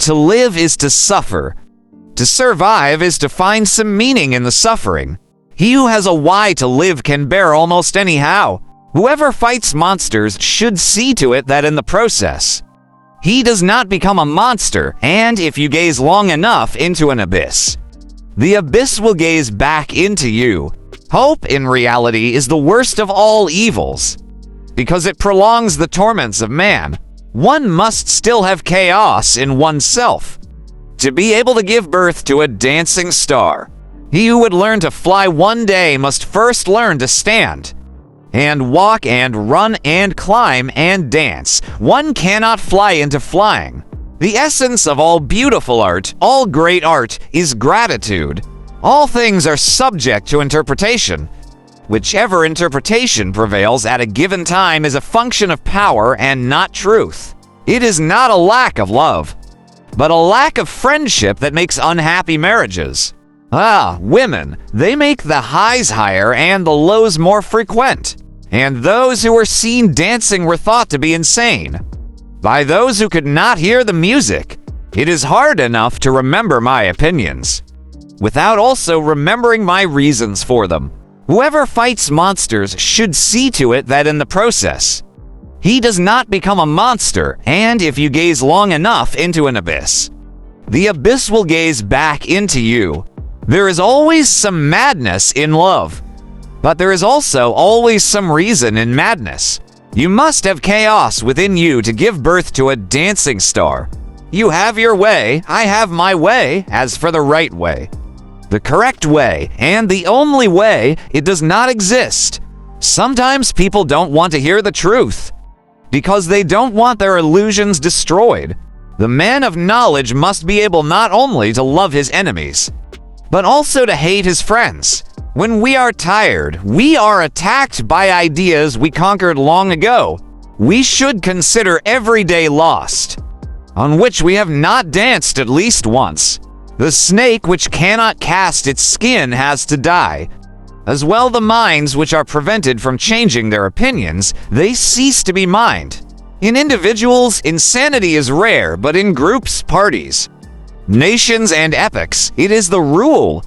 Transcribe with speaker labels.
Speaker 1: To live is to suffer. To survive is to find some meaning in the suffering. He who has a why to live can bear almost anyhow. Whoever fights monsters should see to it that in the process, he does not become a monster, and if you gaze long enough into an abyss, the abyss will gaze back into you. Hope, in reality, is the worst of all evils, because it prolongs the torments of man. One must still have chaos in oneself to be able to give birth to a dancing star. He who would learn to fly one day must first learn to stand and walk and run and climb and dance. One cannot fly into flying. The essence of all beautiful art, all great art, is gratitude. All things are subject to interpretation. Whichever interpretation prevails at a given time is a function of power and not truth. It is not a lack of love, but a lack of friendship that makes unhappy marriages. Women, they make the highs higher and the lows more frequent. And those who were seen dancing were thought to be insane by those who could not hear the music. It is hard enough to remember my opinions without also remembering my reasons for them. Whoever fights monsters should see to it that in the process, he does not become a monster, and if you gaze long enough into an abyss, the abyss will gaze back into you. There is always some madness in love, but there is also always some reason in madness. You must have chaos within you to give birth to a dancing star. You have your way, I have my way. As for the right way, the correct way, and the only way, it does not exist. Sometimes people don't want to hear the truth because they don't want their illusions destroyed. The man of knowledge must be able not only to love his enemies, but also to hate his friends. When we are tired, we are attacked by ideas we conquered long ago. We should consider every day lost, on which we have not danced at least once. The snake which cannot cast its skin has to die. As well the minds which are prevented from changing their opinions, they cease to be mind. In individuals, insanity is rare, but in groups, parties, nations, and epochs, it is the rule.